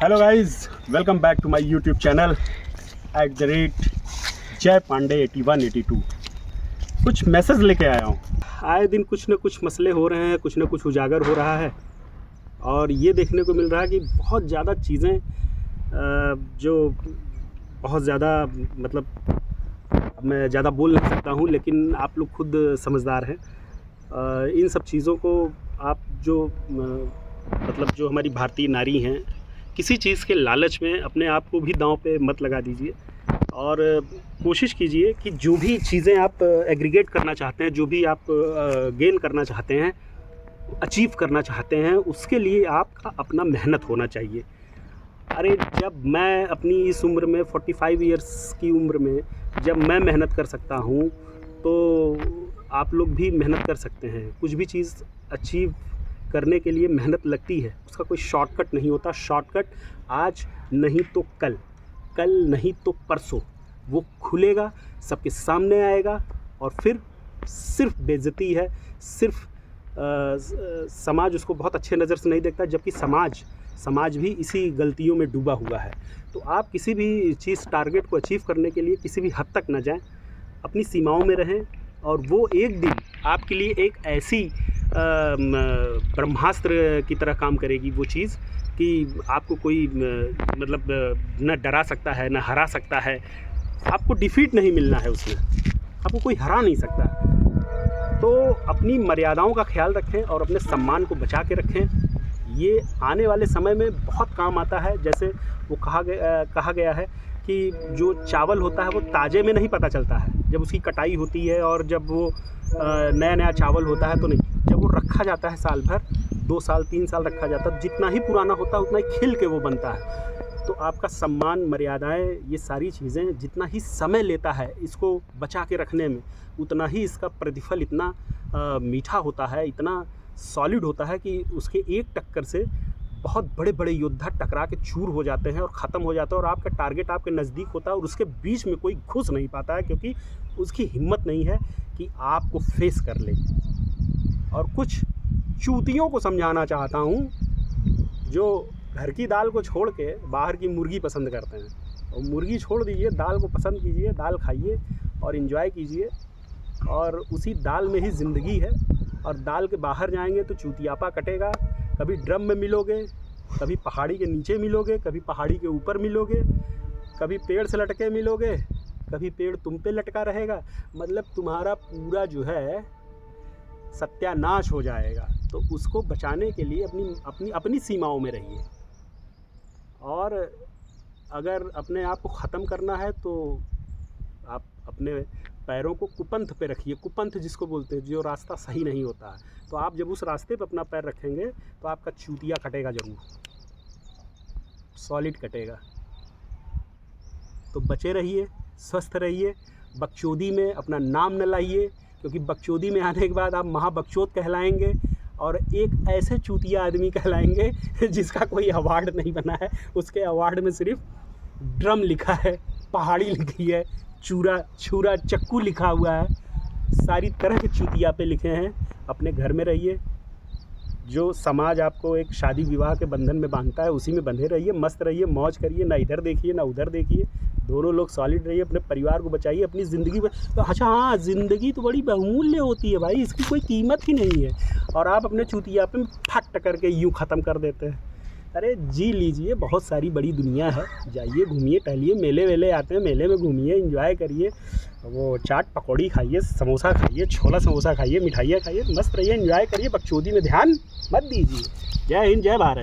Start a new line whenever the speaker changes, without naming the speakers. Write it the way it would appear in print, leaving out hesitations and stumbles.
Hello guys, welcome back to my YouTube channel @Jai Pandey 8182। कुछ message लेके आया हूँ। आए दिन कुछ न कुछ मसले हो रहे हैं, कुछ न कुछ उजागर हो रहा है और ये देखने को मिल रहा है कि बहुत ज़्यादा चीज़ें जो बहुत ज़्यादा मतलब मैं ज़्यादा बोल नहीं सकता हूँ, लेकिन आप लोग खुद समझदार हैं। इन सब चीज़ों को आप जो मतलब जो हमारी भारतीय नारी हैं, किसी चीज़ के लालच में अपने आप को भी दांव पे मत लगा दीजिए और कोशिश कीजिए कि जो भी चीज़ें आप एग्रीगेट करना चाहते हैं, जो भी आप गेन करना चाहते हैं, अचीव करना चाहते हैं, उसके लिए आपका अपना मेहनत होना चाहिए। अरे जब मैं अपनी इस उम्र में 45 इयर्स की उम्र में जब मैं मेहनत कर सकता हूँ, तो आप लोग भी मेहनत कर सकते हैं। कुछ भी चीज़ अचीव करने के लिए मेहनत लगती है, उसका कोई शॉर्टकट नहीं होता। शॉर्टकट आज नहीं तो कल, कल नहीं तो परसों वो खुलेगा, सबके सामने आएगा और फिर सिर्फ बेइज्जती है, सिर्फ समाज उसको बहुत अच्छे नज़र से नहीं देखता, जबकि समाज भी इसी गलतियों में डूबा हुआ है। तो आप किसी भी चीज़ टारगेट को अचीव करने के लिए किसी भी हद तक न जाएं, अपनी सीमाओं में रहें और वो एक दिन आपके लिए एक ऐसी ब्रह्मास्त्र की तरह काम करेगी वो चीज़ कि आपको कोई मतलब न डरा सकता है, न हरा सकता है। आपको डिफीट नहीं मिलना है उसमें, आपको कोई हरा नहीं सकता। तो अपनी मर्यादाओं का ख्याल रखें और अपने सम्मान को बचा के रखें। ये आने वाले समय में बहुत काम आता है। जैसे वो कहा गया है कि जो चावल होता है वो ताज़े में नहीं पता चलता है, जब उसकी कटाई होती है और जब वो नया चावल होता है तो नहीं, जब वो रखा जाता है साल भर, 2 साल 3 साल रखा जाता है, जितना ही पुराना होता है उतना ही खिल के वो बनता है। तो आपका सम्मान, मर्यादाएं, ये सारी चीज़ें जितना ही समय लेता है इसको बचा के रखने में, उतना ही इसका प्रतिफल इतना मीठा होता है, इतना सॉलिड होता है कि उसके एक टक्कर से बहुत बड़े बड़े योद्धा टकरा के चूर हो जाते हैं और ख़त्म हो जाता है और आपका टारगेट आपके नज़दीक होता है और उसके बीच में कोई घुस नहीं पाता है, क्योंकि उसकी हिम्मत नहीं है कि आपको फेस कर ले। और कुछ चूतियों को समझाना चाहता हूँ जो घर की दाल को छोड़ के बाहर की मुर्गी पसंद करते हैं। और मुर्गी छोड़ दीजिए, दाल को पसंद कीजिए, दाल खाइए और एंजॉय कीजिए, और उसी दाल में ही ज़िंदगी है। और दाल के बाहर जाएंगे तो चूतियापा कटेगा। कभी ड्रम में मिलोगे, कभी पहाड़ी के नीचे मिलोगे, कभी पहाड़ी के ऊपर मिलोगे, कभी पेड़ से लटके मिलोगे, कभी पेड़ तुम पे लटका रहेगा। मतलब तुम्हारा पूरा जो है सत्यानाश हो जाएगा। तो उसको बचाने के लिए अपनी सीमाओं में रहिए। और अगर अपने आप को ख़त्म करना है तो आप अपने पैरों को कुपंथ पे रखिए। कुपंथ जिसको बोलते हैं, जो रास्ता सही नहीं होता है, तो आप जब उस रास्ते पे अपना पैर रखेंगे तो आपका चूतिया कटेगा, ज़रूर सॉलिड कटेगा। तो बचे रहिए, स्वस्थ रहिए, बकचोदी में अपना नाम न लाइए, क्योंकि बकचोदी में आने के बाद आप महाबकचोद कहलाएंगे और एक ऐसे चूतिया आदमी कहलाएंगे जिसका कोई अवार्ड नहीं बना है। उसके अवार्ड में सिर्फ ड्रम लिखा है, पहाड़ी लिखी है, छुरा चक्कू लिखा हुआ है, सारी तरह के चूतिया पे लिखे हैं। अपने घर में रहिए, जो समाज आपको एक शादी विवाह के बंधन में बांधता है उसी में बंधे रहिए, मस्त रहिए, मौज करिए, ना इधर देखिए ना उधर देखिए, दोनों लोग सॉलिड रहिए, अपने परिवार को बचाइए, अपनी ज़िंदगी में। तो अच्छा हाँ, ज़िंदगी तो बड़ी बहुमूल्य होती है भाई, इसकी कोई कीमत ही नहीं है, और आप अपने चूतिया पे फट करके यूँ ख़त्म कर देते हैं। अरे जी लीजिए, बहुत सारी बड़ी दुनिया है, जाइए घूमिए टहलिए, मेले वेले आते हैं, मेले में घूमिए, एंजॉय करिए, वो चाट पकौड़ी खाइए, समोसा खाइए, छोला समोसा खाइए, मिठाइयाँ खाइए, मस्त रहिए, एंजॉय करिए, बकचोदी में ध्यान मत दीजिए। जय हिंद, जय भारत।